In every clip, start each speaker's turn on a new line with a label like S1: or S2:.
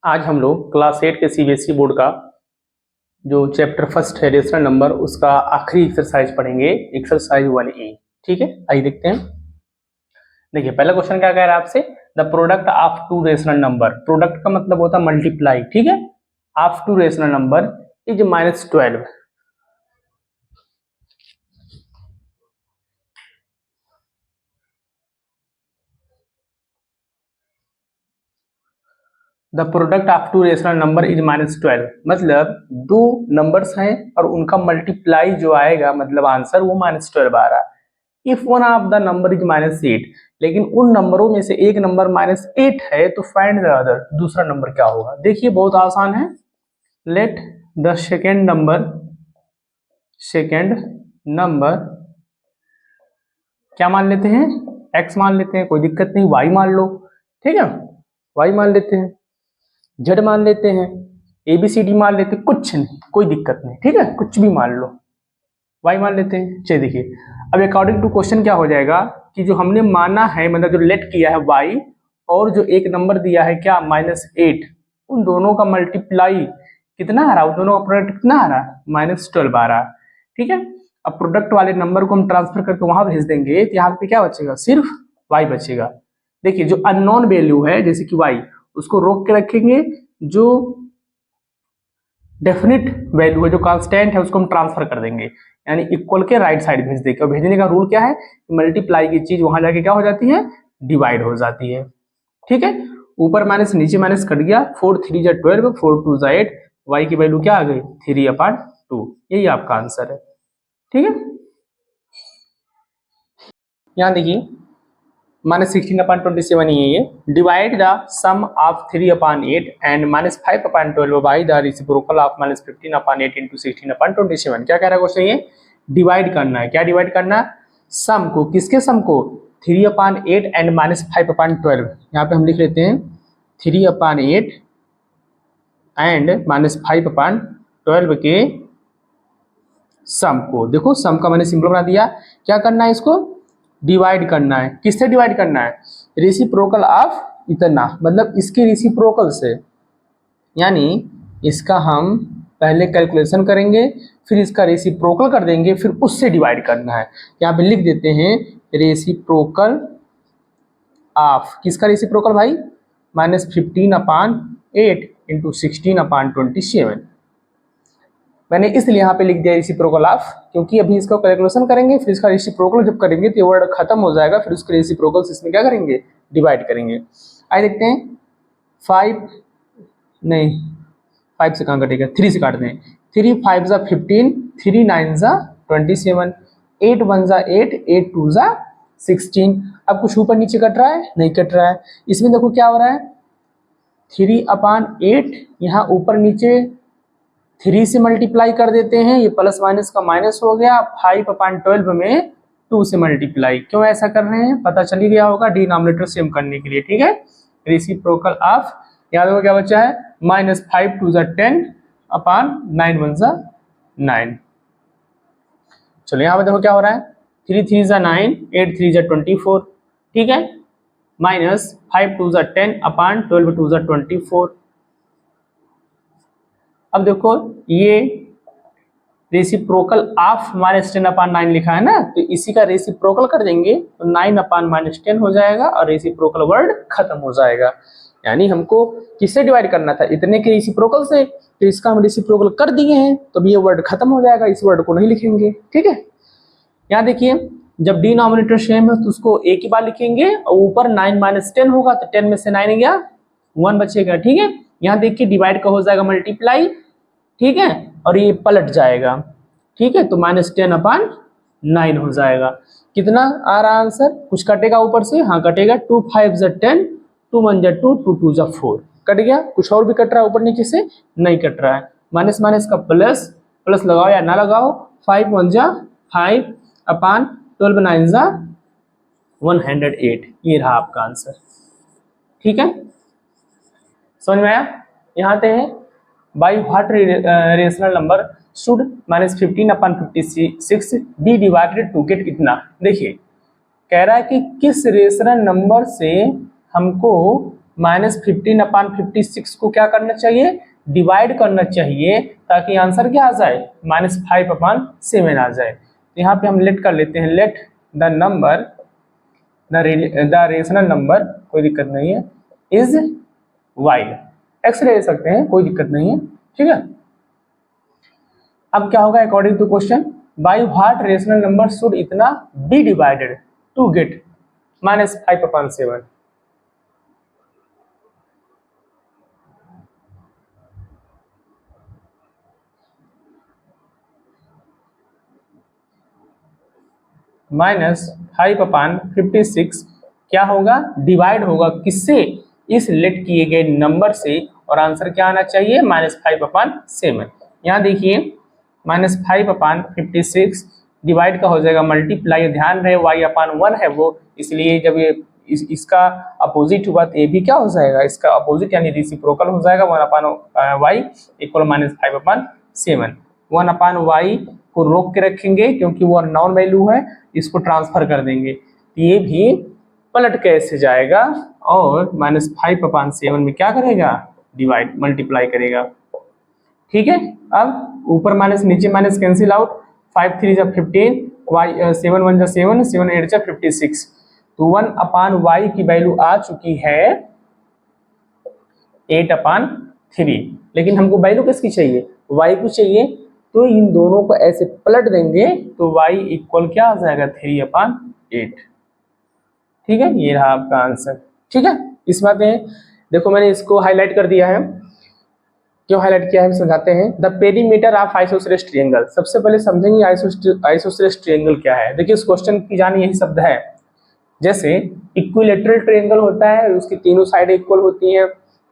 S1: आज हम लोग क्लास 8 के सीबीएसई बोर्ड का जो चैप्टर फर्स्ट है रेशनल नंबर उसका आखिरी एक्सरसाइज पढ़ेंगे, एक्सरसाइज 1E। ठीक है, आइए देखते हैं। देखिए पहला क्वेश्चन क्या कह रहा है आपसे, the product of two rational number. Product का मतलब होता है मल्टीप्लाई, ठीक है, of two rational number is -12। The product of two rational number is -12, मतलब दो नंबर्स हैं और उनका मल्टीप्लाई जो आएगा मतलब आंसर वो -12 आ रहा है। If one of the number is -8, लेकिन उन नंबरों में से एक नंबर -8 है तो फाइंड द अदर, दूसरा नंबर क्या होगा। देखिए बहुत आसान है। लेट द सेकेंड नंबर क्या मान लेते हैं, x मान लेते हैं, कोई दिक्कत नहीं, y मान लो, ठीक है, y मान लेते हैं, z मान लेते हैं, ABCD मान लेते हैं, कुछ नहीं, कोई दिक्कत नहीं, ठीक है, कुछ भी मान लो, y मान लेते हैं। चलिए देखिए अब अकॉर्डिंग टू क्वेश्चन क्या हो जाएगा कि जो हमने माना है मतलब जो लेट किया है y और जो एक नंबर दिया है क्या -8, उन दोनों का मल्टीप्लाई कितना आ रहा है, उन दोनों का प्रोडक्ट कितना आ रहा है, -12 आ रहा है, ठीक है। अब प्रोडक्ट वाले नंबर को हम ट्रांसफर करके वहां भेज देंगे तो यहाँ पे क्या बचेगा, सिर्फ y बचेगा। देखिए जो अननोन वैल्यू है जैसे कि y, उसको रोक के रखेंगे, जो डेफिनिट वैल्यू है जो कांस्टेंट है उसको हम ट्रांसफर कर देंगे, यानी इक्वल के राइट साइड भेज देंगे। और भेजने का रूल क्या है, मल्टीप्लाई की चीज वहां जाके क्या हो जाती है, डिवाइड हो जाती है, ठीक है। ऊपर माइनस नीचे माइनस कट गया, 4 3 जा 12, 4 2 जा 8, y की वैल्यू क्या आ गई 3/2, यही आपका आंसर है, ठीक है। यहाँ देखिए -16/27 ही है ये। Divide the sum of 3/8 and -5/12 by the reciprocal of -15/8 into 16/27। क्या कह रहा है क्वेश्चन, ये डिवाइड करना है। क्या डिवाइड करना है, सम को, किसके सम को, 3/8 एंड -5/12। यहाँ पे हम लिख लेते हैं 3/8 एंड -5/12 के सम को। देखो सम का मैंने सिंपल बना दिया। क्या करना है, इसको डिवाइड करना है। किससे डिवाइड करना है, रेसिप्रोकल ऑफ इतना, मतलब इसके रेसिप्रोकल से, यानी इसका हम पहले कैलकुलेशन करेंगे फिर इसका रेसिप्रोकल कर देंगे फिर उससे डिवाइड करना है। यहाँ पे लिख देते हैं रेसिप्रोकल ऑफ, किसका रेसिप्रोकल भाई, -15/8 इंटू 16/27। मैंने इसलिए यहाँ पे लिख दिया रेसिप्रोकल ऑफ, क्योंकि अभी इसका कैलकुलेशन करेंगे फिर इसका रेसिप्रोकल जब करेंगे तो ये वर्ड खत्म हो जाएगा, फिर उसके रेसिप्रोकल इसमें क्या करेंगे, डिवाइड करेंगे। आइए देखते हैं 5 नहीं 5 से कहाँ कटेगा, 3 से काट दें। 3 5 जा 15, 3 9 जा 27, 8 1 जा 8, 8 2 जा 16। अब कुछ ऊपर नीचे कट रहा है, नहीं कट रहा है। इसमें देखो क्या हो रहा है, 3/8 यहाँ ऊपर नीचे 3 से मल्टीप्लाई कर देते हैं, ये प्लस माइनस का माइनस हो गया। 5/12 में 2 से मल्टीप्लाई, क्यों ऐसा कर रहे हैं पता चल ही गया होगा, डिनोमिनेटर सेम करने के लिए, ठीक है। रेसिप्रोकल ऑफ, यहाँ देखो क्या बचा है, -5 2 जा 10/9 1 जा 9। चलो यहाँ पे देखो क्या हो रहा है, 3 3 जा 9, 8 3 जा 24, ठीक है, -5 2 जा 10/12 2 जा 24। अब देखो ये रेसिप्रोकल ऑफ -10/9 लिखा है ना, तो इसी का रेसिप्रोकल कर देंगे तो 9/-10 हो जाएगा और रेसिप्रोकल वर्ड खत्म हो जाएगा। यानी हमको किससे डिवाइड करना था, इतने के रेसिप्रोकल से, तो इसका हम रेसिप्रोकल कर दिए हैं तो ये वर्ड खत्म हो जाएगा, इस वर्ड को नहीं लिखेंगे, ठीक है। यहाँ देखिए जब डिनोमिनेटर सेम है तो उसको एक ही बार लिखेंगे और ऊपर 9 - 10 होगा तो 10 में से 9 गया 1 बचेगा, ठीक है। यहाँ देखिए डिवाइड का हो जाएगा मल्टीप्लाई, ठीक है, और ये पलट जाएगा, ठीक है, तो -10/9 हो जाएगा। कितना आ रहा आंसर, कुछ कटेगा ऊपर से, हाँ कटेगा, 2 5 जा 10, 2 1 जा 2, 2 2 जा 4, कट गया। कुछ और भी कट रहा है ऊपर नीचे से, नहीं कट रहा है। माइनस माइनस का प्लस, प्लस लगाओ या ना लगाओ, 5 1 जा 5/12 9 जा 108, ये रहा आपका आंसर, ठीक है। समझ में आया। यहाँ पे है by what rational number should -15/56 be divided to get इतना। देखिए कह रहा है कि किस रेशनल नंबर से हमको -15/56 को क्या करना चाहिए, डिवाइड करना चाहिए, ताकि आंसर क्या आ जाए, -5/7 आ जाए। तो यहाँ पे हम लेट कर लेते हैं, let the number the rational number, कोई दिक्कत नहीं है, इज y, x ले सकते हैं, कोई दिक्कत नहीं है, ठीक है। अब क्या होगा, according to question, by what rational number should इतना बी डिवाइडेड टू गेट -5/7। -5/56 क्या होगा, डिवाइड होगा किससे, इस लेट किए गए नंबर से, और आंसर क्या आना चाहिए, -5/7। यहाँ देखिए -5/56 डिवाइड का हो जाएगा मल्टीप्लाई, ध्यान रहे y/1 है वो, इसलिए जब ये इसका अपोजिट हुआ तो ये भी क्या हो जाएगा, इसका अपोजिट यानी रेसिप्रोकल हो जाएगा, 1/y इक्वल -5/7। 1/y को रोक के रखेंगे क्योंकि वो नॉन वैल्यू है, इसको ट्रांसफर कर देंगे, तो ये भी पलट के ऐसे जाएगा, और -5/7 में क्या करेगा, डिवाइड मल्टीप्लाई करेगा, ठीक है। अब ऊपर माइनस नीचे माइनस कैंसिल आउट, 5 3 जा 15, y 7 1 जा 7, 7 8 जा 56, तो 1/y की वैल्यू आ चुकी है 8/3, लेकिन हमको वैल्यू किसकी चाहिए, y को चाहिए, तो इन दोनों को ऐसे पलट देंगे तो y इक्वल क्या आ जाएगा, 3/8, ठीक है। ये रहा आपका आंसर, ठीक है। इस बात में देखो मैंने इसको हाईलाइट कर दिया है, क्यों हाईलाइट किया है समझाते हैं। The perimeter of isosceles triangle, सबसे पहले समझेंगे आइसोसेलेस ट्रायंगल क्या है। देखिए इस क्वेश्चन की जाने यही शब्द है, जैसे इक्विलेटरल ट्रायंगल होता है, उसकी तीनों साइडें इक्वल होती हैं,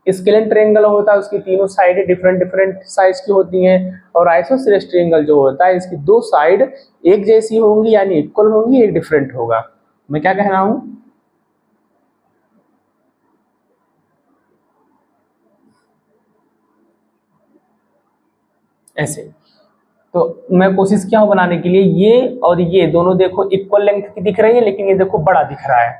S1: स्केलेन ट्रायंगल होता है, उसकी तीनों साइडें डिफरेंट साइज की होती हैं, और आइसोसेलेस ट्रायंगल जो होता है, इसकी दो साइड एक जैसी होंगी यानी इक्वल होंगी, एक डिफरेंट होगा। मैं क्या कह रहा हूं, ऐसे, तो मैं कोशिश किया हूं बनाने के लिए, ये और ये दोनों देखो इक्वल लेंथ की दिख रही है, लेकिन ये देखो बड़ा दिख रहा है,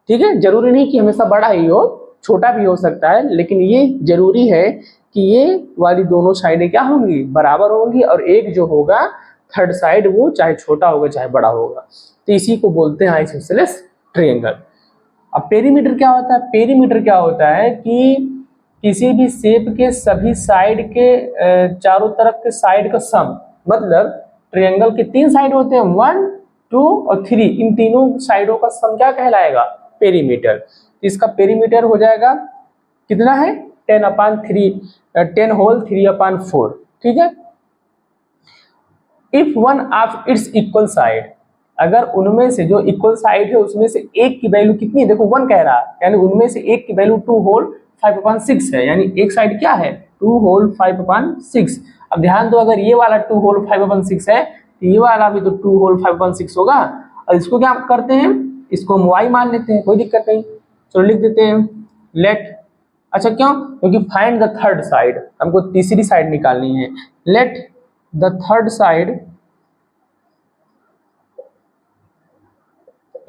S1: ठीक है। जरूरी नहीं कि हमेशा बड़ा ही हो, छोटा भी हो सकता है, लेकिन ये जरूरी है कि ये वाली दोनों साइडें क्या होंगी, बराबर होंगी, और एक जो होगा थर्ड साइड वो चाहे छोटा होगा चाहे बड़ा होगा, तो इसी को बोलते हैं आइसोसेलेस ट्रायंगल। अब पेरीमीटर क्या होता है, पेरीमीटर क्या होता है कि किसी भी शेप के सभी साइड के चारों तरफ के साइड का सम, मतलब ट्रायंगल के 3 साइड होते हैं, 1 2 और 3, इन तीनों साइडों का सम क्या कहलाएगा, पेरीमीटर। इसका पेरीमीटर हो जाएगा कितना है, 10 होल 3/4, ठीक है। If one of its equal side, अगर उनमें से जो इक्वल साइड है उसमें से एक की वैल्यू कितनी है, देखो 1 कह रहा है, यानी उनमें से एक की वैल्यू 2 होल 5/6 है, यानी एक साइड क्या है 2 होल 5/6। अब ध्यान दो, अगर ये वाला 2 होल 5/6 है तो ये वाला भी तो 2 होल 5/6 होगा, और इसको क्या करते हैं, इसको हम y मान लेते हैं, कोई दिक्कत नहीं, चलो लिख देते हैं लेट, अच्छा क्यों, क्योंकि फाइंड द थर्ड साइड, हमको तीसरी साइड निकालनी है, let the third side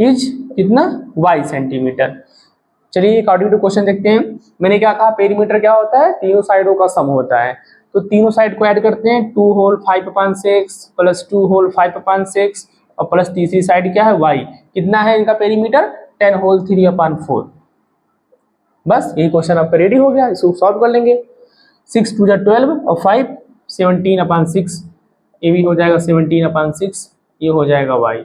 S1: is कितना, y सेंटीमीटर। चलिए अकॉर्डिंग टू क्वेश्चन देखते हैं। मैंने क्या कहा, पेरीमीटर क्या होता है, तीनों साइडों का सम होता है, तो तीनों साइड को ऐड करते हैं, 2 होल 5/6 प्लस 2 होल 5/6 और प्लस तीसरी साइड क्या है y, कितना है इनका पेरीमीटर, 10 होल 3/4। बस ये क्वेश्चन आपका रेडी हो गया, इसको सॉल्व कर लेंगे, 6 2 जा 12 और 5 17/6, ये भी हो जाएगा 17/6, ये हो जाएगा y,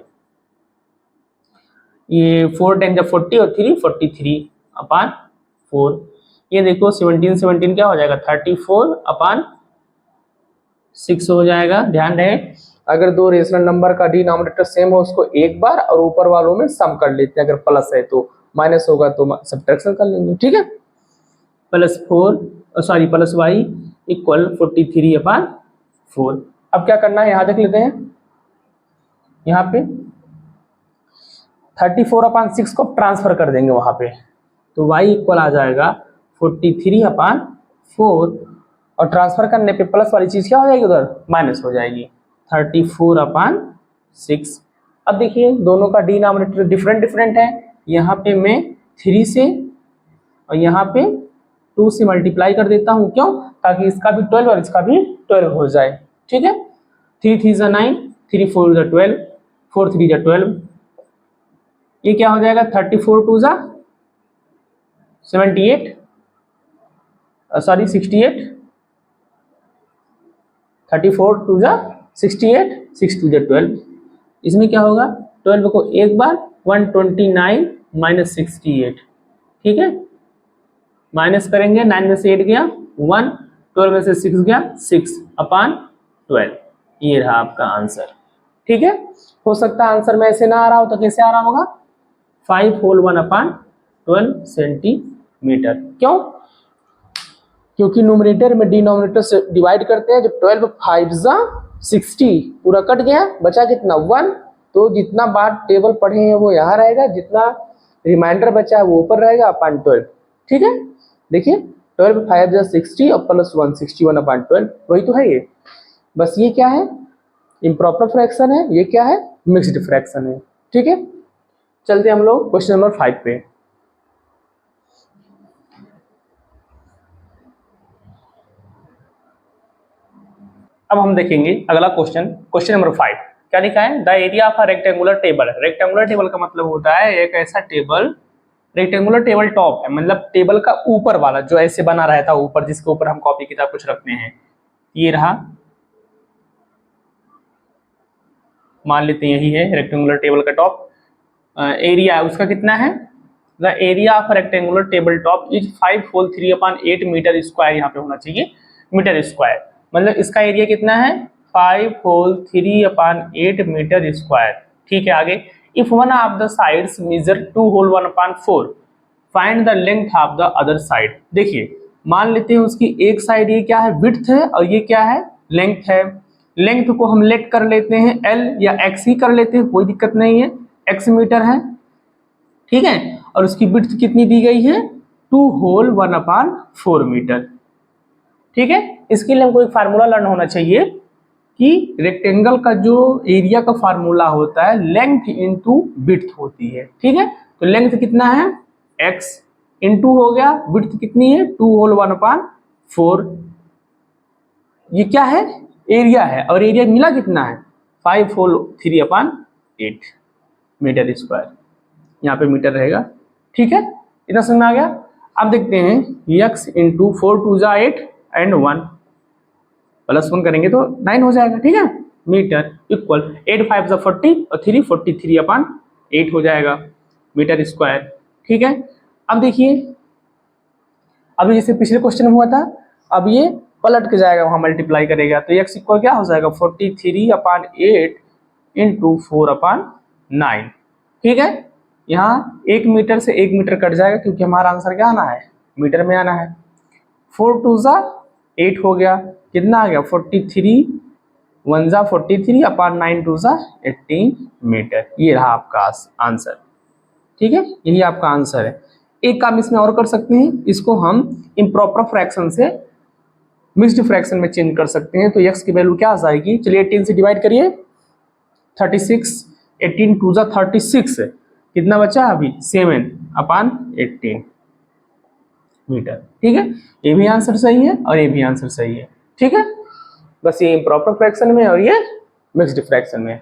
S1: ये 4 10 जा 40 और 3 43/4, ये देखो 17 17 क्या हो जाएगा 34/6 हो जाएगा। ध्यान रहे अगर दो रेशनल नंबर का डिनोमिनेटर सेम हो उसको एक बार और ऊपर वालों में सम कर लेते हैं, अगर प्लस है तो, माइनस होगा तो सब्ट्रैक्शन कर लेंगे, ठीक है। Plus y equal 43/4। अब क्या करना है, यहाँ देख लेते हैं, यहाँ पे 34/6 को ट्रांसफर कर देंगे वहां पे, तो y इक्वल आ जाएगा 43/4, और ट्रांसफर करने पे प्लस वाली चीज क्या हो जाएगी, उधर माइनस हो जाएगी 34/6। अब देखिए दोनों का डिनोमिनेटर डिफरेंट है, यहाँ पे मैं 3 से और यहाँ पे 2 से मल्टीप्लाई कर देता हूँ, क्यों? ताकि इसका भी 12 और इसका भी 12 हो जाए। ठीक है, 3 3 जा 9, 3 4 जा 12, 4 3 जा 12, ये क्या हो जाएगा? 34 2 जा 78, सॉरी 68, 34 2 जा 68, 6 2 जा 12। इसमें क्या होगा? 12 को एक बार 129 माइनस 68, ठीक है, माइनस करेंगे, 9 में से 8 गया 1, 12 में से 6 गया 6/12, ये रहा आपका आंसर। ठीक है, हो सकता है आंसर में ऐसे ना आ रहा हो तो कैसे आ रहा होगा? 5 होल 1/12 सेंटीमीटर। क्यों? क्योंकि न्यूमरेटर में डिनोमिनेटर से डिवाइड करते हैं। जब 12 5 जा 60 पूरा कट गया, बचा कितना? 1। तो जितना बार टेबल पढ़े हैं वो यहाँ रहेगा, जितना रिमाइंडर बचा है वो ऊपर रहेगा अपॉन 12। ठीक है, देखिए 12 5 जा 60 और प्लस 1 61/12, वही तो है ये। बस ये क्या है? इम्प्रॉपर फ्रैक्शन है। ये क्या है? मिक्स्ड फ्रैक्शन है। ठीक है, चलते हम लोग क्वेश्चन नंबर 5 पे। अब हम देखेंगे अगला क्वेश्चन, क्वेश्चन नंबर 5। क्या लिखा है? The area of a rectangular table. Rectangular table का मतलब होता है एक ऐसा टेबल, रेक्टेंगुलर टेबल टॉप है, मतलब टेबल का ऊपर वाला जो ऐसे बना रहता है ऊपर, जिसके ऊपर हम कॉपी किताब कुछ रखते हैं। ये रहा, मान लेते हैं यही है रेक्टेंगुलर टेबल का टॉप। एरिया उसका कितना है? The area of rectangular table top is 5 whole 3/8 metre square, यहाँ पे होना चाहिए मीटर स्क्वायर। मतलब इसका एरिया कितना है? 5 होल 3/8 मीटर स्क्वायर। ठीक है, आगे if one of the sides measure 2 whole 1/4 find the length of the other side. देखिए, मान लेते हैं उसकी एक साइड ये क्या है? विड्थ है, और ये क्या है? लेंथ है। लेंथ को हम लेट कर लेते हैं L या X ही कर लेते हैं, कोई दिक्कत नहीं है, X मीटर है। ठीक है, और उसकी विड्थ कितनी दी गई है? 2 होल 1/4 मीटर। ठीक है, इसके लिए हमको एक फार्मूला लर्न होना चाहिए कि रेक्टेंगल का जो एरिया का फार्मूला होता है लेंथ इंटू विड्थ होती है। ठीक है, तो लेंथ कितना है? x इंटू हो गया, विड्थ कितनी है? 2 होल 1/4। ये क्या है? एरिया है, और एरिया मिला कितना है? 5 होल 3/8 मीटर स्क्वायर, यहाँ पे मीटर रहेगा। ठीक है, इतना समझ में आ गया। अब देखते हैं x इंटू 4 2 जा 8 एंड 1 प्लस 1 करेंगे तो 9 हो जाएगा। ठीक है, मीटर इक्वल 8 5 जा 40 और 3 43/8 हो जाएगा मीटर स्क्वायर। ठीक है, अब देखिए, अभी जैसे पिछले क्वेश्चन में हुआ था, अब ये पलट के जाएगा, वहां मल्टीप्लाई करेगा, तो x इक्वल क्या हो जाएगा? 43/8 इंटू 4/9। ठीक है, यहाँ 1 मीटर से 1 मीटर कट जाएगा, क्योंकि हमारा आंसर क्या आना है? मीटर में आना है। 4 2 जा 8 हो गया, कितना आ गया? 43 1 जा 43/9 2 जा 18 मीटर। ये रहा आपका आंसर। ठीक है, यही आपका आंसर है। एक काम इसमें और कर सकते हैं, इसको हम इम्प्रॉपर फ्रैक्शन से मिक्स्ड फ्रैक्शन में चेंज कर सकते हैं। तो x की वैल्यू क्या आ जाएगी? चलिए 18 से डिवाइड करिए, 36, 18 2 जा 36, कितना बचा अभी? 7/18 मीटर। ठीक है, ये भी आंसर सही है और ये भी आंसर सही है। ठीक है, बस ये इम्प्रॉपर फ्रैक्शन में और ये मिक्स्ड फ्रैक्शन में।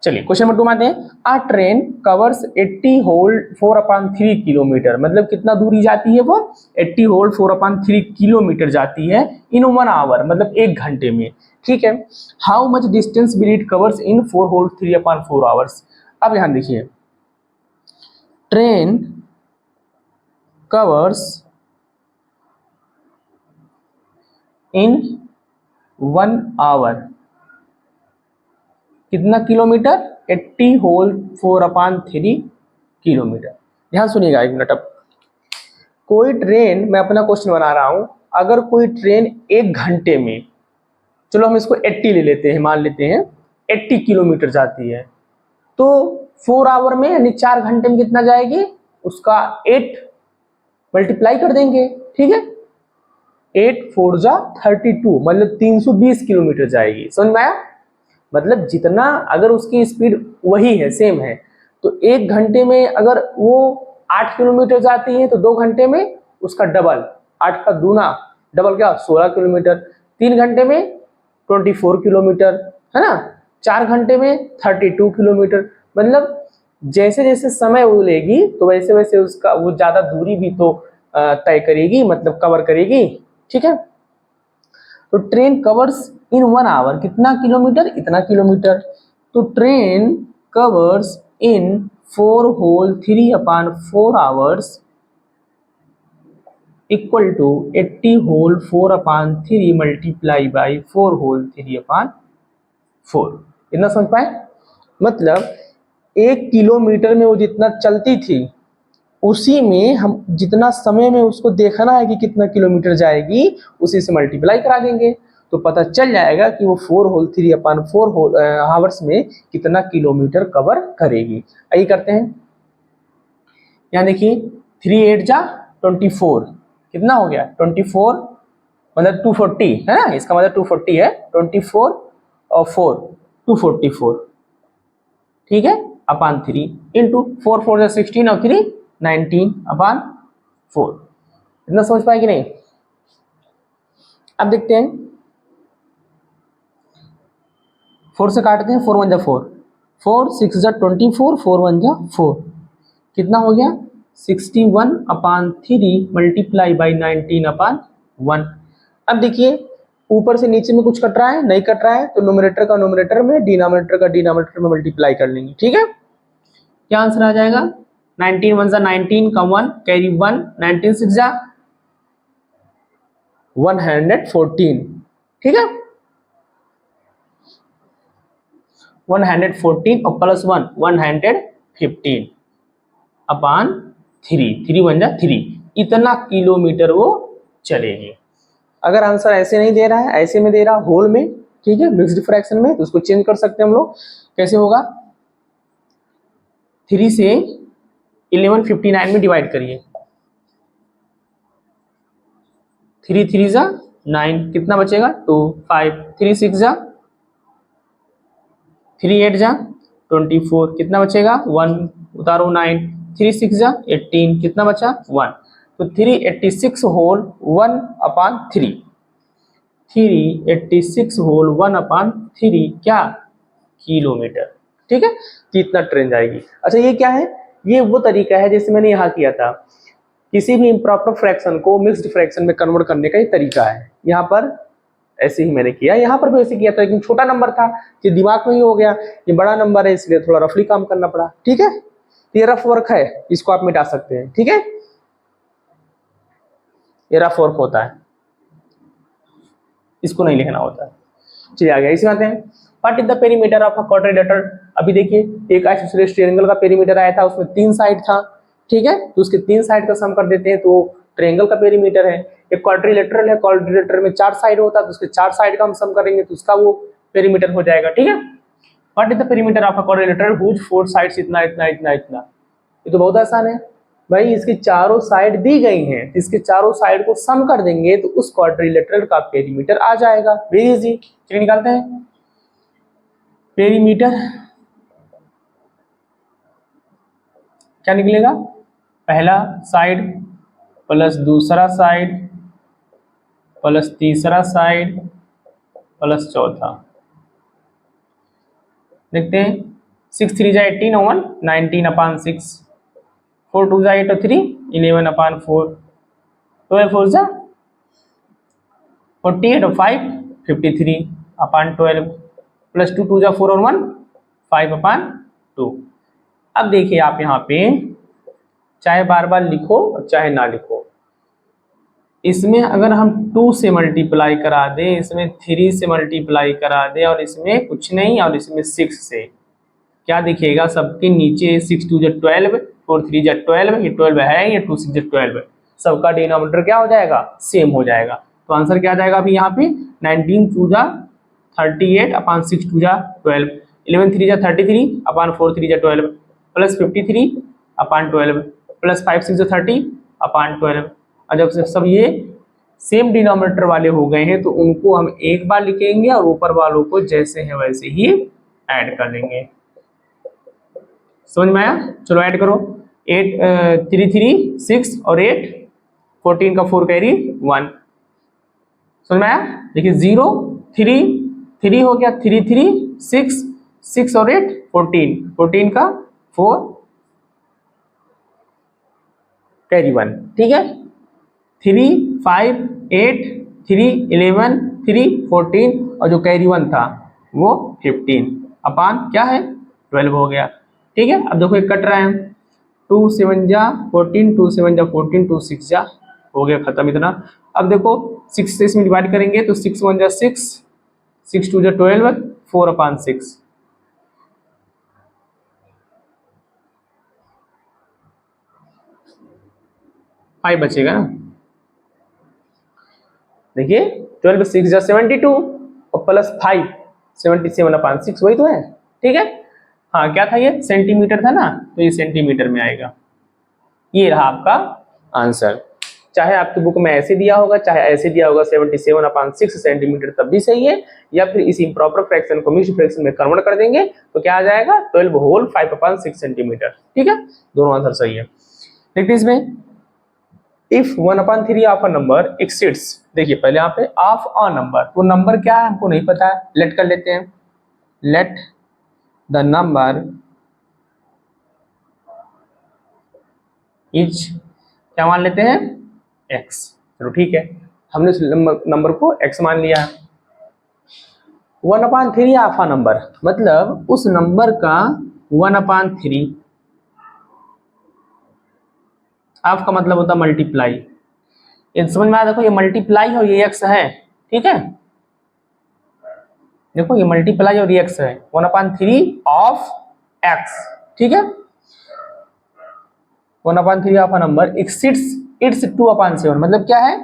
S1: चलिए क्वेश्चन नंबर 2 में आते हैं। A train covers 80 whole 4/3 kilometre, मतलब कितना दूरी जाती है वो? 80 होल 4/3 किलोमीटर जाती है इन 1 आवर, मतलब 1 घंटे में। ठीक है, how much distance will it covers in 4 whole 3/4 hours. अब यहां देखिए, ट्रेन कवर्स इन 1 आवर कितना किलोमीटर? 80 whole 4/3 kilometre. ध्यान सुनिएगा एक मिनट। अब कोई ट्रेन, मैं अपना क्वेश्चन बना रहा हूं, अगर कोई ट्रेन 1 घंटे में, चलो हम इसको 80 ले लेते हैं, मान लेते हैं 80 किलोमीटर जाती है, तो 4 आवर में यानी 4 घंटे में कितना जाएगी? उसका 8 मल्टीप्लाई कर देंगे। ठीक है, 8 4 जा 32, मतलब 320 किलोमीटर जाएगी। समझ में आया? मतलब जितना, अगर उसकी स्पीड वही है, सेम है, तो 1 घंटे में अगर वो 8 किलोमीटर जाती है तो 2 घंटे में उसका डबल, 8 का दूना, डबल क्या 16 किलोमीटर, 3 घंटे में 24 किलोमीटर, है ना, 4 घंटे में 32 किलोमीटर। मतलब जैसे जैसे समय वो लेगी तो वैसे वैसे उसका वो ज्यादा दूरी भी तो तय करेगी, मतलब कवर करेगी। ठीक है, तो ट्रेन कवर्स इन 1 आवर कितना किलोमीटर, इतना किलोमीटर। तो train covers in 4 whole 3/4 hours equal to 80 whole 4/3 multiply by 4 whole 3/4। इतना समझ पाए? मतलब 1 किलोमीटर में वो जितना चलती थी उसी में हम जितना समय में उसको देखना है कि कितना किलोमीटर जाएगी उसी से मल्टीप्लाई करा देंगे तो पता चल जाएगा कि वो 4 होल 3/4 होल आवर्स में कितना किलोमीटर कवर करेगी। आइए करते हैं। यहाँ देखिए 3 8 जा 24, कितना हो गया 24, मतलब 240 है ना, इसका मतलब 240 है, 24 और 4 244, ठीक है, अपान 3 इंटू 4 4 16 और 3 19/4। इतना समझ पाए कि नहीं? अब देखते हैं, 4 से काटते हैं, 4 1 जा 4, 4 6 जा 24, 4 1 जा 4, कितना हो गया 61/3 मल्टीप्लाई बाई 19/1। अब देखिए ऊपर से नीचे में कुछ कट रहा है, नहीं कट रहा है, तो नोमिनेटर का नोमिनेटर में, डिनोमिनेटर का डिनोमिनेटर में मल्टीप्लाई कर लेंगे। ठीक है, क्या आंसर आ जाएगा 19 1 जा 19 का 1 कैरी 1, 19 6 जा 114, ठीक है, 114 और प्लस 1 115 अपान 3, 3 1 जा 3, इतना किलोमीटर वो चलेगी। अगर आंसर ऐसे नहीं दे रहा है, ऐसे में दे रहा होल में, ठीक है, मिक्स्ड फ्रैक्शन में, तो उसको चेंज कर सकते हैं हम लोग। कैसे होगा, 3 से 1159 में डिवाइड करिए, 3 3 जा 9, कितना बचेगा 2 5, 3 6 जा 3 8 जा 24, कितना बचेगा 1 उतारो 9, 3 6 जा 18, कितना बचा 1, तो 386 होल 1/3, 386 होल 1/3 क्या किलोमीटर। ठीक है, कितना ट्रेन जाएगी। अच्छा ये क्या है, ये वो तरीका है जैसे मैंने यहाँ किया था, किसी भी इम्प्रॉपर फ्रैक्शन को मिक्स्ड फ्रैक्शन में कन्वर्ट करने का ये तरीका है। यहाँ पर ऐसे ही मैंने किया, यहाँ पर भी ऐसे किया था, लेकिन छोटा नंबर था कि दिमाग में ही हो गया, ये बड़ा नंबर है इसलिए थोड़ा रफली काम करना पड़ा। ठीक है, ये रफ वर्क है, इसको आप मिटा सकते हैं। ठीक है, ये रफ वर्क होता है, इसको नहीं लिखना होता है। चलिए आगे इसी बात है, what is the perimeter of a quadrilateral. अभी देखिए एक आइसोसेलेस ट्रायंगल का पेरीमीटर आया था, उसमें 3 साइड था, ठीक है, तो उसके 3 साइड का सम कर देते हैं तो ट्रायंगल का पेरीमीटर है। एक क्वाड्रिलेटरल है, क्वाड्रिलेटरल में 4 साइड होता है तो उसके 4 साइड का हम सम करेंगे तो उसका वो पेरीमीटर हो जाएगा। ठीक है, what is the perimeter of a quadrilateral whose 4 sides इतना इतना इतना इतना। ये तो बहुत आसान है भाई, इसकी चारों साइड दी गई हैं, इसके चारों साइड को सम कर देंगे तो उस क्वाड्रिलेटरल का पेरीमीटर आ जाएगा। वेरी इजी, चलिए निकालते हैं पेरीमीटर। क्या निकलेगा, पहला साइड प्लस दूसरा साइड प्लस तीसरा साइड प्लस चौथा। देखते हैं 6 3 जा 18 और 1 19/6, 4 2 जा 8 और 3 11/4, 12 4 जा 48 और 5 53/12, प्लस 2 2 जा 4 और 1 5/2। अब देखिए आप यहाँ पे चाहे बार बार लिखो और चाहे ना लिखो, इसमें अगर हम 2 से मल्टीप्लाई करा दें, इसमें 3 से मल्टीप्लाई करा दें और इसमें कुछ नहीं और इसमें 6 से, क्या दिखेगा, सबके नीचे 6 2 जा 12, 4 3 जा 12, ये 12 है, ये 2 6 जा 12, सबका डिनोमिनेटर क्या हो जाएगा, सेम हो जाएगा। तो आंसर क्या आ जाएगा अभी यहाँ पे 19 2 जा 38/6 2 जा 12, 11 3 जा 33/4 3 जा 12, प्लस 53/12, प्लस 5 6 जा 30/12। और जब सब ये सेम डिनोमिनेटर वाले हो गए हैं तो उनको हम एक बार लिखेंगे और ऊपर वालों को जैसे हैं वैसे ही ऐड कर लेंगे। समझ में आया? चलो ऐड करो, 8 3 3 6 और 8 14 का 4 कैरी 1। समझ में आया? देखिए 0 3 3 हो गया, 3 3 6 6 और 8 14 14 का 4 कैरी 1। ठीक है, 3 5 8 3 11 3 14 और जो कैरी 1 था वो 15 अपान क्या है 12 हो गया। ठीक है, अब देखो ये कट रहा है, 2 7 जा 14 2 7 जा 14 2 6 जा, हो गया खत्म इतना। अब देखो 6 से इसमें डिवाइड करेंगे तो 6 1 जा 6 6 2 जा 12 4 अपान 6। फाइव बचेगा ना। देखिए 12 6 जा 72 और प्लस 5 77 अपान 6 वही तो है। ठीक है, हाँ क्या था ये सेंटीमीटर था ना, तो ये सेंटीमीटर में आएगा। ये रहा आपका आंसर। चाहे आपकी बुक में ऐसे दिया होगा चाहे ऐसे दिया होगा 77 अपान 6 सेंटीमीटर तब भी सही है, या फिर इस इम्प्रॉपर फ्रैक्शन को मिक्स्ड फ्रैक्शन में कन्वर्ट कर देंगे तो क्या आ जाएगा 12 होल 5 अपान 6 सेंटीमीटर। ठीक है, दोनों आंसर सही है। देखिए इसमें if 1/3 of a number exceeds, देखिए पहले यहाँ पे ऑफ अ नंबर, वो नंबर क्या है हमको नहीं पता है, लेट कर लेते हैं, लेट द नंबर इज क्या मान लेते हैं x। चलो ठीक है, हमने उस नंबर को x मान लिया है। 1/3 ऑफ अ नंबर मतलब उस नंबर का 1/3 ऑफ का मतलब होता है मल्टीप्लाई। ये समझ में आया? देखो ये मल्टीप्लाई और ये x है। ठीक है, देखो ये मल्टीप्लाई और ये x है, 1/3 ऑफ x। ठीक है, 1/3 of a number exceeds it's 2/7 मतलब क्या है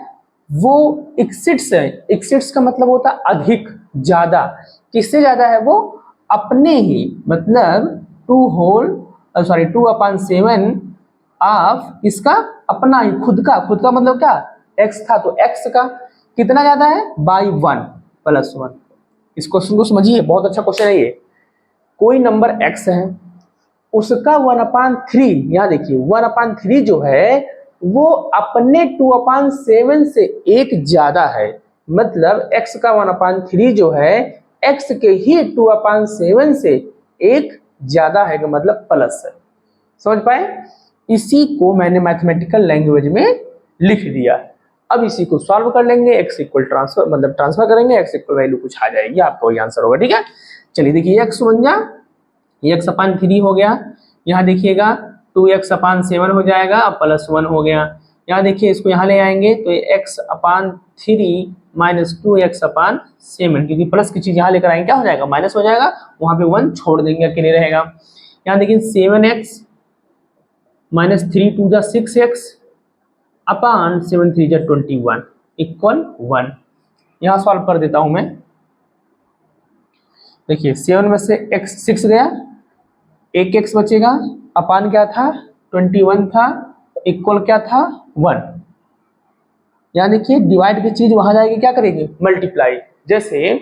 S1: वो एक्सिड्स है। एक्सिड्स का मतलब होता है अधिक, ज्यादा। किससे ज्यादा है वो? अपने ही, मतलब 2/7 ऑफ इसका अपना ही, खुद का। खुद का मतलब क्या, x था तो x का कितना ज्यादा है बाई 1 + 1। इस क्वेश्चन को समझिए, बहुत अच्छा क्वेश्चन है ये। कोई नंबर x है, उसका 1/3, यहाँ देखिए 1/3 जो है वो अपने 2/7 से एक ज्यादा है, मतलब x का 1/3 जो है x के ही 2/7 से एक ज्यादा है, मतलब प्लस है। समझ पाए? इसी को मैंने मैथमेटिकल लैंग्वेज में लिख दिया। अब इसी को सॉल्व कर लेंगे, x इक्वल ट्रांसफर मतलब ट्रांसफर करेंगे, x इक्वल वैल्यू कुछ आ जाएगी, आपका वही आंसर होगा। ठीक है, चलिए देखिए x बन जा, ये x/3 हो गया, यहाँ देखिएगा 2x/7 हो जाएगा, प्लस 1 हो गया। यहाँ देखिए इसको यहाँ ले आएंगे तो ये x/3 माइनस 2x/7, क्योंकि प्लस की चीज यहाँ लेकर आएंगे क्या हो जाएगा माइनस हो जाएगा, वहां पे 1 छोड़ देंगे, अकेले रहेगा। यहाँ देखिए 7x माइनस 3 2 जा 6x अपान 7 3 जा 21 इक्वल 1। यहाँ सॉल्व कर देता हूं मैं। देखिए 7 में से x 6 गया, एक x बचेगा, अपान क्या था 21 था, इक्वल क्या था 1। यहाँ देखिए डिवाइड की चीज वहां जाएगी क्या करेगी मल्टीप्लाई। जैसे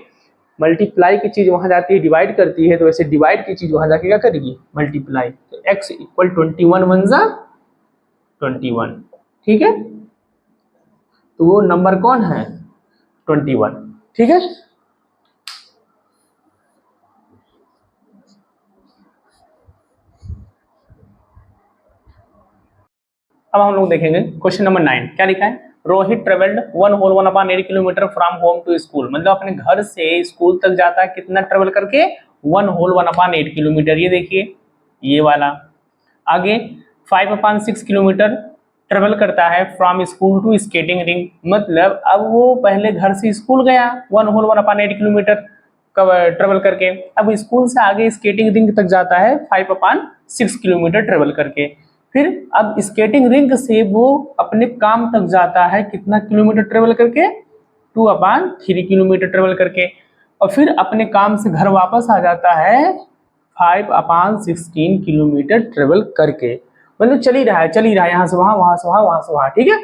S1: मल्टीप्लाई की चीज वहां जाती है डिवाइड करती है, तो वैसे डिवाइड की चीज वहां जाके क्या करेगी मल्टीप्लाई। तो x इक्वल 21 1 जा 21। ठीक है, तो वो नंबर कौन है 21। ठीक है, अब हम लोग देखेंगे क्वेश्चन नंबर 9। क्या लिखा है, Rohit travelled 1/8 kilometre from home to school, मतलब अपने घर से स्कूल तक जाता है कितना ट्रेवल करके 1/8 किलोमीटर। ये देखिए ये वाला। आगे 5/6 किलोमीटर ट्रेवल करता है from school to skating ring, मतलब अब वो पहले घर से स्कूल गया 1/8 किलोमीटर ट्रेवल करके, अब स्कूल से आगे स्केटिंग रिंग तक जाता है 5/6 किलोमीटर ट्रेवल करके। फिर अब स्केटिंग रिंग से वो अपने काम तक जाता है कितना किलोमीटर ट्रेवल करके 2/3 किलोमीटर ट्रेवल करके, और फिर अपने काम से घर वापस आ जाता है 5/16 किलोमीटर ट्रेवल करके। मतलब चल ही रहा है यहाँ से वहां, वहां से वहां, वहां से वहां। ठीक है,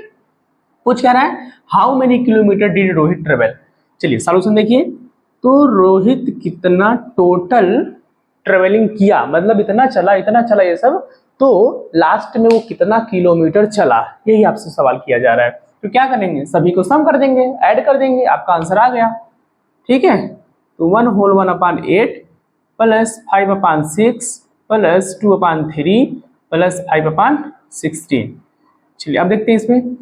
S1: कुछ कह रहा है how many kilometre did Rohit travel. चलिए सॉल्यूशन देखिए, तो रोहित कितना टोटल ट्रेवलिंग किया, मतलब इतना चला ये सब तो लास्ट में वो कितना किलोमीटर चला, यही आपसे सवाल किया जा रहा है। तो क्या करेंगे, सभी को सम कर देंगे, ऐड कर देंगे, आपका आंसर आ गया। ठीक है, तो 1 होल 1/8 प्लस 5/6 प्लस 2/3 प्लस 5/16। चलिए अब देखते हैं इसमें,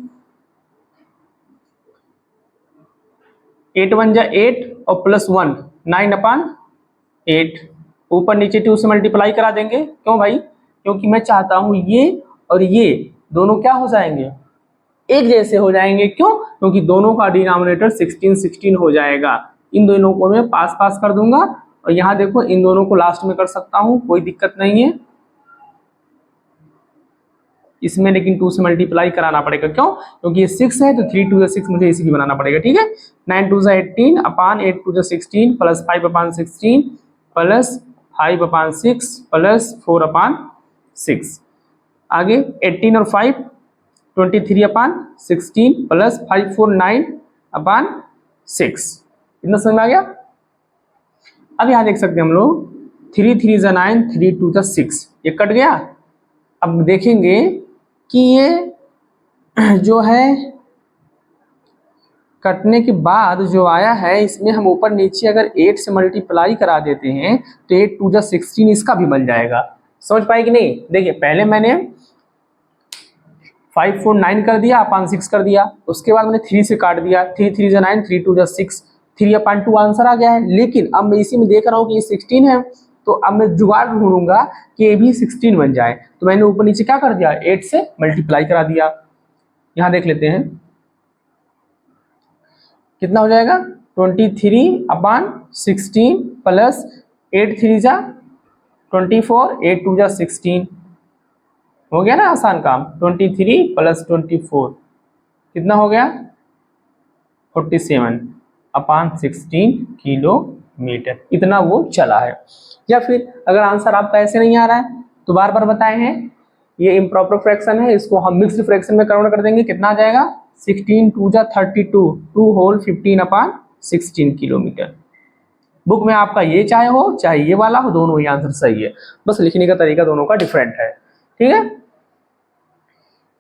S1: 8 1 जा 8 और प्लस 1 9/8, ऊपर नीचे 2 से मल्टीप्लाई करा देंगे। क्यों भाई, क्योंकि मैं चाहता हूं ये और ये दोनों क्या हो जाएंगे, एक जैसे हो जाएंगे। क्यों, क्योंकि दोनों का डिनोमिनेटर 16 16 हो जाएगा। इन दोनों को मैं पास पास कर दूंगा और यहाँ देखो इन दोनों को लास्ट में कर सकता हूँ, कोई दिक्कत नहीं है इसमें, लेकिन 2 से मल्टीप्लाई कराना पड़ेगा। क्यों, क्योंकि ये 6 है तो 3 2 6 मुझे इसी भी बनाना पड़ेगा। ठीक है, 9 2 18 अपान 8 2 16 प्लस 5/16 प्लस 5/6 प्लस 4/6। आगे 18 और 5 23/16 प्लस 5 4 9/6। इतना समझ में आ गया। अब यहाँ देख सकते हैं हम लोग 3 3 जा 9 3 2 जा 6, ये कट गया। अब देखेंगे कि ये जो है कटने के बाद जो आया है, इसमें हम ऊपर नीचे अगर 8 से मल्टीप्लाई करा देते हैं तो 8 2 जा 16 इसका भी बन जाएगा। समझ पाए कि नहीं। देखिए पहले मैंने 5 4 9 कर दिया, अपान 6 कर दिया, उसके बाद मैंने 3 से काट दिया, 3 3 जा 9 3 2 जा 6, 3/2 आंसर आ गया है। लेकिन अब मैं इसी में देख रहा हूँ कि ये 16 है, तो अब मैं जुगाड़ ढूंढूंगा कि ये भी 16 बन जाए। तो मैंने ऊपर नीचे क्या कर दिया, 8 से मल्टीप्लाई करा दिया। यहां देख लेते हैं कितना हो जाएगा, 23/16 प्लस 8 3 जा 24 8 2 जा 16, हो गया ना आसान काम। 23 प्लस 24 कितना हो गया, 47/16 किलोमीटर, इतना वो चला है। या फिर अगर आंसर आपका ऐसे नहीं आ रहा है तो बार बार बताए हैं, ये इम्प्रॉपर फ्रैक्शन है, इसको हम मिक्स्ड फ्रैक्शन में कन्वर्ट कर देंगे। कितना आ जाएगा, 16 2 जा 32 2 होल 15/16 किलोमीटर। बुक में आपका ये चाहे हो चाहे ये वाला हो, दोनों ही आंसर सही है, बस लिखने का तरीका दोनों का डिफरेंट है। ठीक है,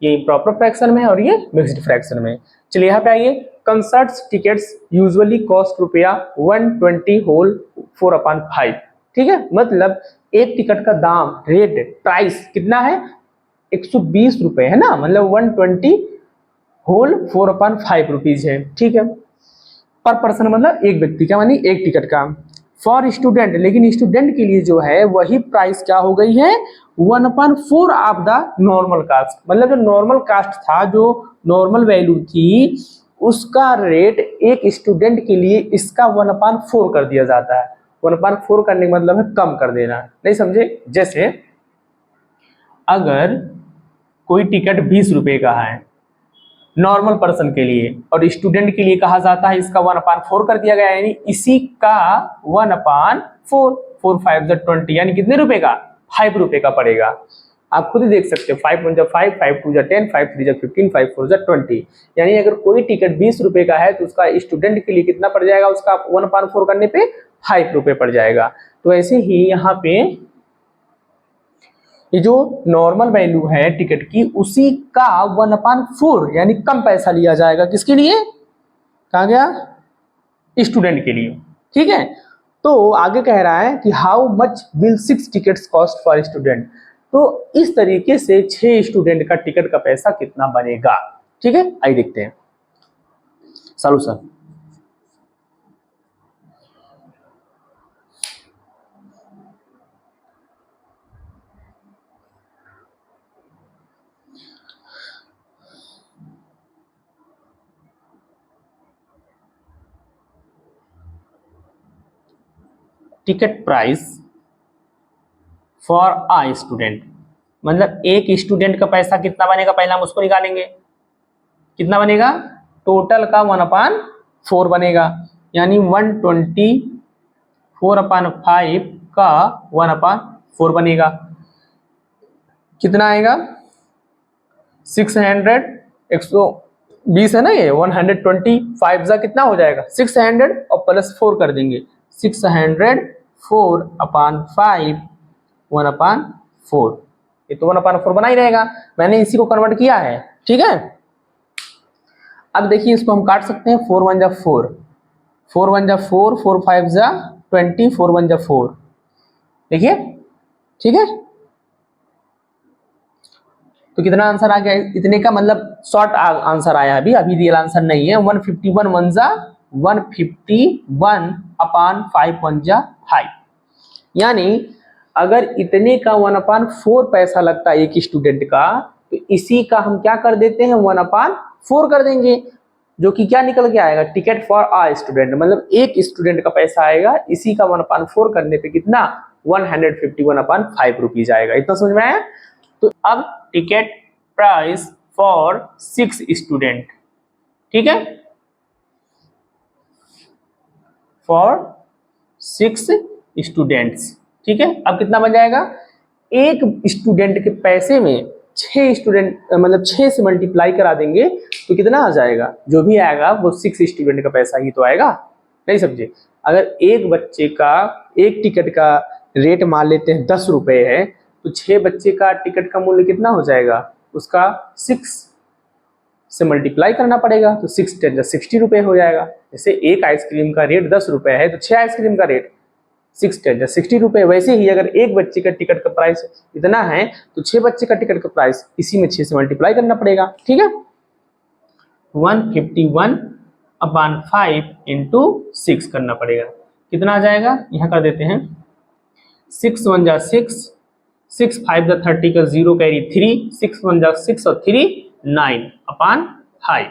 S1: ये इम्प्रॉपर फ्रैक्शन में और ये मिक्स्ड फ्रैक्शन में। चलिए यहाँ पे आइए, कंसर्ट्स टिकट्स यूजुअली कॉस्ट रुपया 120 होल 4/5। ठीक है, मतलब एक टिकट का दाम, रेट, प्राइस कितना है, 120 रुपए है ना, मतलब 120 होल 4/5 रुपीज है। ठीक है, पर पर्सन मतलब एक व्यक्ति का, मानी एक टिकट का। फॉर स्टूडेंट, लेकिन स्टूडेंट के लिए जो है वही प्राइस क्या हो गई है, 1/4 ऑफ द नॉर्मल कास्ट। मतलब जो नॉर्मल कास्ट था, जो नॉर्मल वैल्यू थी, उसका रेट एक स्टूडेंट के लिए इसका 1/4 कर दिया जाता है। 1/4 करने का मतलब है कम कर देना, नहीं समझे। जैसे अगर कोई टिकट 20 रुपए का है नॉर्मल पर्सन के लिए और स्टूडेंट के लिए कहा जाता है इसका 1/4 कर दिया गया, यानी इसी का 1/4, 4 5 20, यानी कितने रुपए का, 5 रुपए का पड़ेगा। आप खुद ही देख सकते हो, 5 1 5 5 2 10 5 3 15 5 4 20, यानी अगर कोई टिकट 20 रुपए का है तो उसका स्टूडेंट के लिए कितना पड़ जाएगा, उसका 1/4 करने पे 5 रुपए पड़ जाएगा। तो ऐसे ही यहाँ पे ये जो नॉर्मल वैल्यू है टिकट की, उसी का 1/4 यानी कम पैसा लिया जाएगा। किसके लिए, कहा गया, स्टूडेंट के लिए। ठीक है, तो आगे कह रहा है कि how much will 6 tickets cost for student. तो इस तरीके से 6 स्टूडेंट का टिकट का पैसा कितना बनेगा। ठीक है, आइए देखते हैं solution. Ticket price for a student, मतलब एक स्टूडेंट का पैसा कितना बनेगा, पहले हम उसको निकालेंगे। कितना बनेगा, टोटल का 1/4 बनेगा, यानी 124/5 का 1/4 बनेगा। कितना आएगा, 600, 120 है ना, ये 125 जा कितना हो जाएगा, 600 और प्लस 4 कर देंगे, 604/5 1/4। ये तो 1/4 बना ही रहेगा, मैंने इसी को कन्वर्ट किया है। ठीक है, अब देखिए इसको हम काट सकते हैं, 4 1 जा 4, 4 1 जा 4, 4 5 जा 20, 4 1 जा 4। देखिए ठीक है, तो कितना आंसर आ गया इतने का, मतलब शॉर्ट आंसर आया अभी, रियल आंसर नहीं है। 151 1 जा 151/5 1 जा 5, यानी अगर इतने का 1/4 पैसा लगता है एक स्टूडेंट का, तो इसी का हम क्या कर देते हैं 1/4 कर देंगे, जो कि क्या निकल के आएगा, टिकट फॉर आ स्टूडेंट, मतलब एक स्टूडेंट का पैसा आएगा, इसी का 1/4 करने पे कितना 151/5 रुपीज आएगा। इतना समझ में आया। तो अब टिकट प्राइस फॉर 6 स्टूडेंट, ठीक है, फॉर 6 स्टूडेंट्स, ठीक है। अब कितना बन जाएगा, एक स्टूडेंट के पैसे में 6 स्टूडेंट, मतलब 6 से मल्टीप्लाई करा देंगे तो कितना आ जाएगा, जो भी आएगा वो 6 स्टूडेंट का पैसा ही तो आएगा। नहीं समझे, अगर एक बच्चे का एक टिकट का रेट मान लेते हैं 10 रुपए है, तो 6 बच्चे का टिकट का मूल्य कितना हो जाएगा, उसका 6 से मल्टीप्लाई करना पड़ेगा, तो 6 10 60 रुपए हो जाएगा। जैसे एक आइसक्रीम का रेट 10 रुपए है, तो 6 आइसक्रीम का रेट 6 10 60 रुपए। वैसे ही अगर एक बच्चे का टिकट का प्राइस इतना है, तो 6 बच्चे का टिकट का प्राइस इसी में 6 से मल्टीप्लाई करना पड़ेगा। ठीक है, 151/5 इंटू 6 करना पड़ेगा, कितना आ जाएगा, यहाँ कर देते हैं, 6 1 जा 6, 6 5 जा 30 का 0 कैरी 3, 6 1 जा 6 और 3 9/5,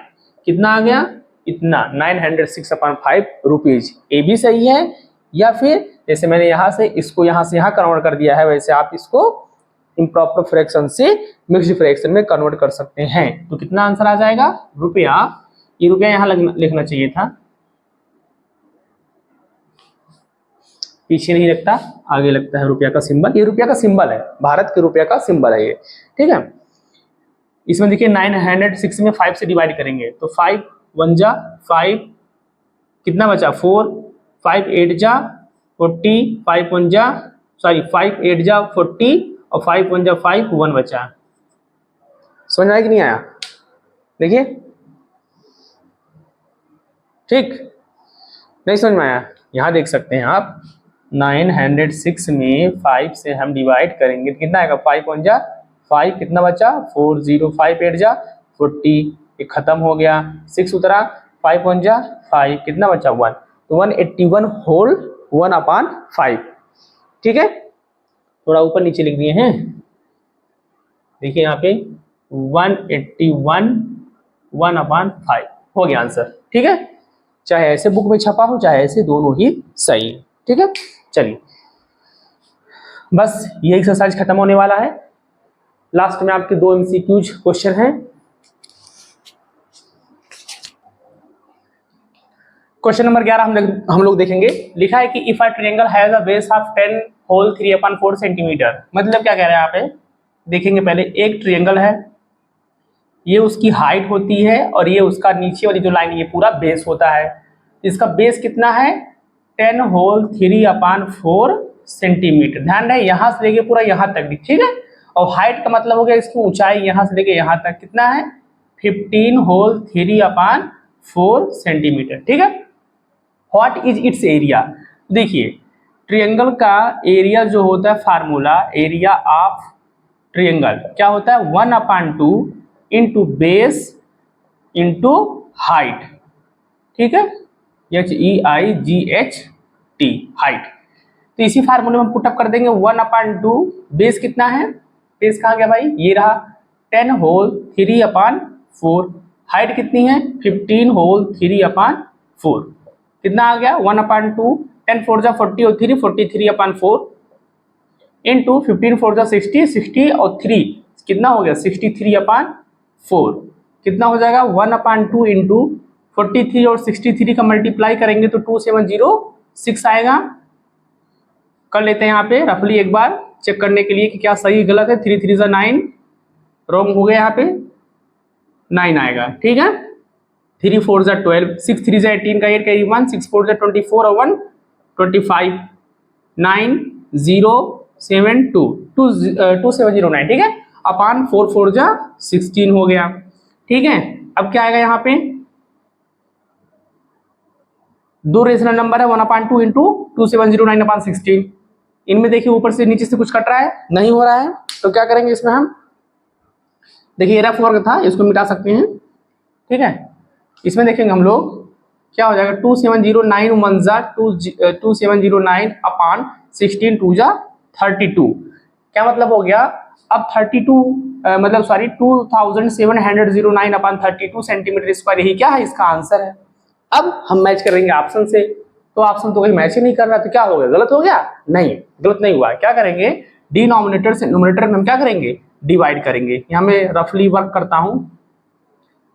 S1: कितना आ गया, इतना 906/5 रुपीज। ए भी सही है, या फिर जैसे मैंने यहाँ से इसको यहाँ से यहाँ कन्वर्ट कर दिया है, वैसे आप इसको इम्प्रॉपर फ्रैक्शन से मिक्स्ड फ्रैक्शन में कन्वर्ट कर सकते हैं। तो कितना आंसर आ जाएगा, रुपया, ये रुपया यहाँ लिखना चाहिए था, पीछे नहीं लगता, आगे लगता है रुपया का सिंबल। ये रुपया का सिंबल है, भारत के रुपया का सिंबल है ये। ठीक है, इसमें देखिए 906 में 5 से डिवाइड करेंगे, तो 5 1 जा 5, कितना बचा 4, 5 8 जा 40, 5 1 जा 5 8 जा 40 और 5 1 जा 5, 1 बचा। समझ में आया कि नहीं आया, देखिए ठीक, नहीं समझ में आया, यहाँ देख सकते हैं आप, 906 में 5 से हम डिवाइड करेंगे तो कितना आएगा, 5 1 जा 5, कितना बचा 4 0, 5 8 जा 40, ये खत्म हो गया, 6 उतरा, 5 1 जा 5, कितना बचा 1, तो 181 होल 1/5। ठीक है, थोड़ा ऊपर नीचे लिख दिए हैं, देखिए यहाँ पे 181 1/5 हो गया आंसर। ठीक है, चाहे ऐसे बुक में छपा हो चाहे ऐसे, दोनों ही सही है। ठीक है, चलिए बस ये एक्सरसाइज खत्म होने वाला है। लास्ट में आपके 2 MCQs क्वेश्चन हैं। क्वेश्चन नंबर 11 हम लोग देखेंगे। लिखा है कि if a triangle has a base of 10 whole 3/4 centimetre, मतलब क्या कह रहे हैं यहाँ पे, देखेंगे पहले। एक ट्रायंगल है, ये उसकी हाइट होती है और ये उसका नीचे वाली जो लाइन ये पूरा बेस होता है। इसका बेस कितना है, 10 होल 3/4 सेंटीमीटर। ध्यान रहे यहाँ से लेके पूरा यहाँ तक, ठीक है। और हाइट का मतलब हो गया इसकी ऊंचाई, यहाँ से लेके यहाँ तक कितना है, 15 होल 3/4 सेंटीमीटर। ठीक है, व्हाट इज इट्स एरिया। देखिए ट्रायंगल का एरिया जो होता है, फार्मूला एरिया ऑफ ट्रायंगल क्या होता है, 1/2 इंटू बेस इंटू हाइट। ठीक है, HEIGHT हाइट। तो इसी फार्मूले में पुटअप कर देंगे, 1/2 बेस कितना है, बेस कहाँ गया भाई, ये रहा 10 होल 3/4, हाइट कितनी है 15 होल 3/4, कितना आ गया 1/2, 10 4 जा 40 और 3 43/4 इंटू 15 4 जा 60, 60 और 3 कितना हो गया 63/4, कितना हो जाएगा 1/2 इंटू 43 और 63 का मल्टीप्लाई करेंगे तो 2706 आएगा। कर लेते हैं यहाँ पे रफली एक बार चेक करने के लिए कि क्या सही गलत है। 3 3 जा 9, रॉन्ग हो गया, यहाँ पे 9 आएगा। ठीक है, 3 4 जा 12, 6 3 जा 18 का 8 कैरी 1, 6 4 जा 24 और 1 25, 9 0 7 2 2709, ठीक है, अपान 4 4 जा 16 हो गया, ठीक है। अब क्या आएगा यहाँ पे, दो रेशनल नंबर है, 1/2 इंटू 2709/16। इनमें देखिए ऊपर से नीचे से कुछ कट रहा है, नहीं हो रहा है, तो क्या करेंगे इसमें हम, देखिए रफ वर्क था, इसको मिटा सकते हैं, ठीक है। इसमें देखेंगे हम लोग क्या हो जाएगा, 2709 1 जा 2709 अपान 16 2 जा 32। क्या मतलब हो गया, अब 32 मतलब सॉरी 2709 अपान 32 सेंटीमीटर स्क्वायर, यही क्या है, इसका आंसर है। अब हम मैच करेंगे ऑप्शन से, तो ऑप्शन तो कहीं मैच ही नहीं कर रहा, तो क्या हो गया, गलत हो गया, नहीं गलत नहीं हुआ। क्या करेंगे, डिनोमिनेटर से न्यूमरेटर में हम क्या करेंगे, डिवाइड करेंगे। यहाँ मैं रफली वर्क करता हूँ,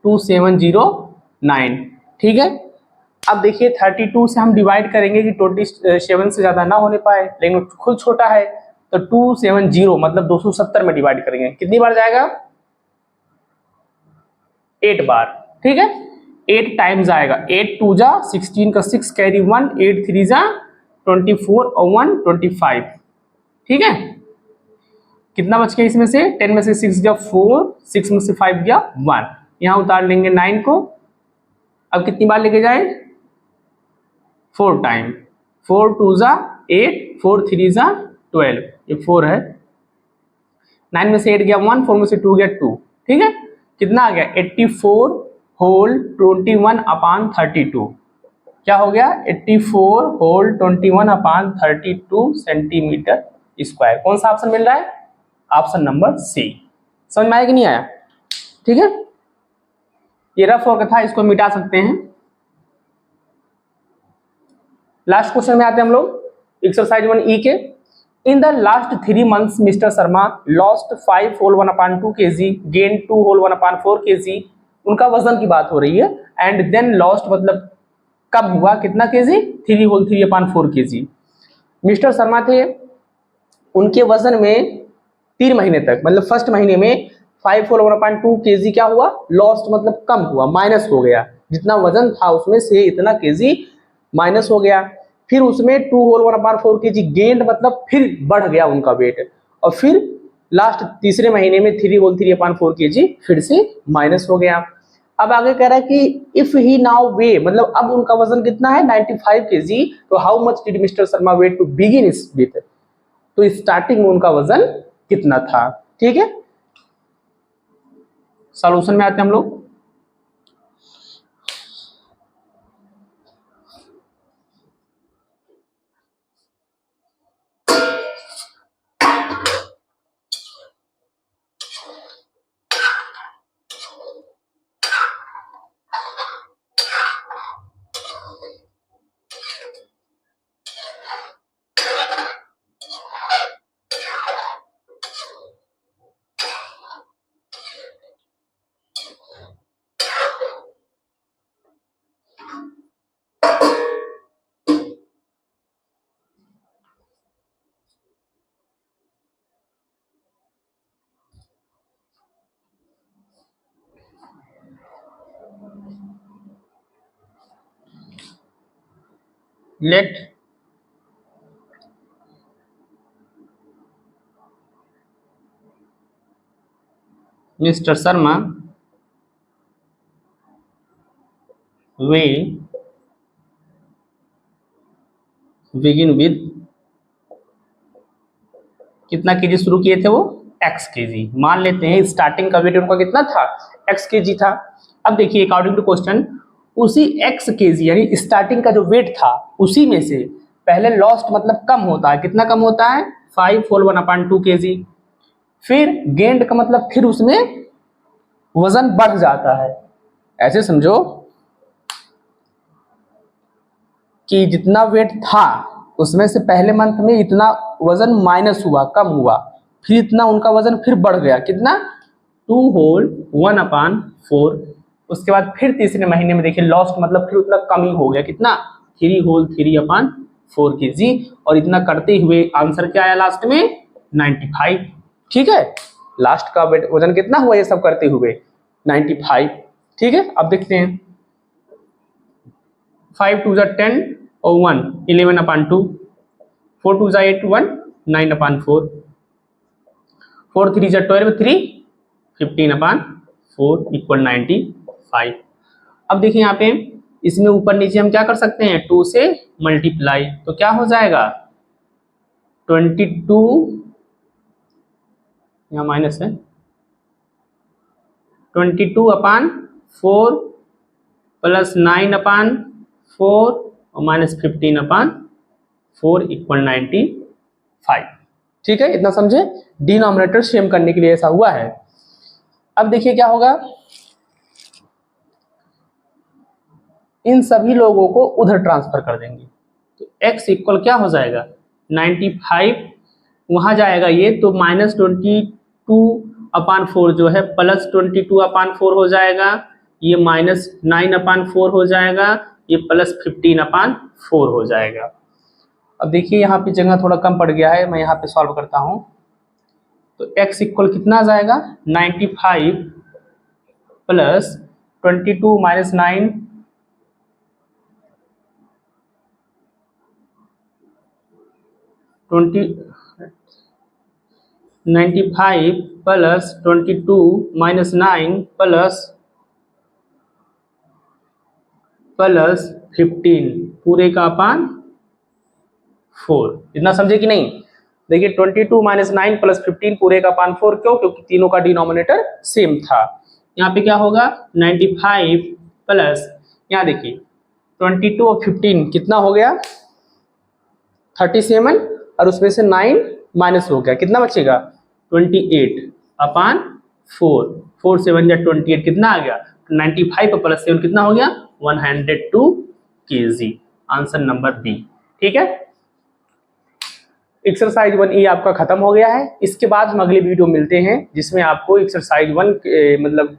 S1: 2709, ठीक है। अब देखिए 32 से हम डिवाइड करेंगे कि 27 से ज्यादा ना होने पाए, लेकिन खुद छोटा है, तो 270 मतलब 270 में डिवाइड करेंगे, कितनी बार जाएगा, 8 बार, ठीक है, 8 टाइम्स आएगा, 8 2 जा 16 का 6 कैरी 1, 8 3 जा 24 और 1 25, ठीक है। कितना बच गया इसमें से, 10 में से 6 गया 4, 6 में से 5 गया 1, यहां उतार लेंगे 9 को। अब कितनी बार लेके जाए, 4 टाइम, 4 2 जा 8, 4 3 जा 12, ये 4 है, 9 में से 8 गया 1, 4 में से 2 गया 2, ठीक है। कितना आ गया, 84 होल 21 अपान 32, क्या हो गया, 84 होल 21 अपान 32 सेंटीमीटर स्क्वायर। कौन सा ऑप्शन मिल रहा है, ऑप्शन नंबर सी। समझ में आया कि नहीं आया, ठीक है। ये रफ वर्क था, इसको मिटा सकते हैं। लास्ट क्वेश्चन में आते हैं हम लोग, एक्सरसाइज 1E के। In the last 3 months mister Sharma lost 5 whole 1/2 kg, gain 2 whole 1/4 kg, उनका वजन की बात हो रही है, एंड देन लॉस्ट मतलब कब हुआ, कितना kg, 3 whole 3/4 kg। Mister Sharma थे, उनके वजन में 3 महीने तक, मतलब फर्स्ट महीने में 5 होल 1/2 kg क्या हुआ, लॉस्ट मतलब कम हुआ, माइनस हो गया, जितना वजन था उसमें से इतना केजी माइनस हो गया। फिर उसमें 2 होल 1/4 kg गेंद मतलब फिर बढ़ गया उनका वेट, और फिर लास्ट तीसरे महीने में 3 होल 3/4 kg फिर से माइनस हो गया। अब आगे कह रहा है कि इफ ही नाउ वे, मतलब अब उनका वजन कितना है 95 kg, तो how much did mister Sharma weight to begin with, तो स्टार्टिंग में उनका वजन कितना था, ठीक है। सॉल्यूशन में आते हैं हम लोग। Let mister Sharma will begin with, कितना केजी शुरू किए थे वो, x केजी, मान लेते हैं स्टार्टिंग का वेट उनका कितना था, x केजी था। अब देखिए अकॉर्डिंग टू क्वेश्चन, उसी x केजी यानी स्टार्टिंग का जो वेट था उसी में से पहले लॉस्ट मतलब कम होता है, कितना कम होता है, 5 होल 1/2 kg, फिर गेंड का मतलब फिर उसमें वजन बढ़ जाता है। ऐसे समझो कि जितना वेट था उसमें से पहले मंथ में इतना वजन माइनस हुआ, कम हुआ, फिर इतना उनका वजन फिर बढ़ गया, कितना, 2 होल 1/4, उसके बाद फिर तीसरे महीने में देखिए लॉस्ट मतलब फिर उतना कम ही हो गया, कितना, 3 होल 3/4 kg, और इतना करते हुए आंसर क्या आया लास्ट में, 95, ठीक है। लास्ट का वजन कितना हुआ ये सब करते हुए, 95, ठीक है। अब देखते हैं, 5 2 10 और 1 11/2, 4 2 8 1 9/4, 4 3 जा 12, 3 15/4 = 95। अब देखिए यहाँ पे इसमें ऊपर नीचे हम क्या कर सकते हैं, 2 से मल्टीप्लाई, तो क्या हो जाएगा 22, यहाँ माइनस है, 22/4 प्लस 9/4 और माइनस 15/4 = 95। ठीक है, इतना समझे। डिनोमिनेटर सेम करने के लिए ऐसा हुआ है। अब देखिए क्या होगा, इन सभी लोगों को उधर ट्रांसफर कर देंगे, तो x इक्वल क्या हो जाएगा 95, वहां जाएगा ये तो -22/4 जो है प्लस 22/4 हो जाएगा, ये -9/4 हो जाएगा, ये प्लस 15/4 हो जाएगा। अब देखिए यहाँ पे जगह थोड़ा कम पड़ गया है, मैं यहाँ पे सॉल्व करता हूँ। तो x इक्वल कितना आ जाएगा 95 plus 22 minus 9 95 plus 22 minus 9 plus 15 पूरे का अपान 4। इतना समझे कि नहीं। देखिए 22 माइनस 9 प्लस 15 पूरे का अपान 4, क्यों, क्योंकि तीनों का डिनोमिनेटर सेम था। यहाँ पे क्या होगा 95 प्लस, यहाँ देखिए 22 और 15 कितना हो गया 37, और उसमें से 9 माइनस हो गया, कितना बचेगा 28/4, 4 7 या 28 कितना आ गया 95 प्लस 7 कितना हो गया 102 kg। Answer number B. ठीक है, एक्सरसाइज 1E आपका खत्म हो गया है। इसके बाद हम अगले वीडियो मिलते हैं जिसमें आपको एक्सरसाइज 1 मतलब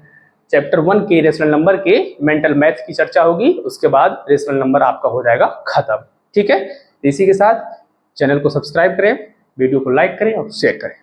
S1: चैप्टर 1 के रेशनल नंबर के मेंटल मैथ की चर्चा होगी। उसके बाद रेशनल नंबर आपका हो जाएगा खत्म। ठीक है, इसी के साथ चैनल को सब्सक्राइब करें, वीडियो को लाइक करें और शेयर करें।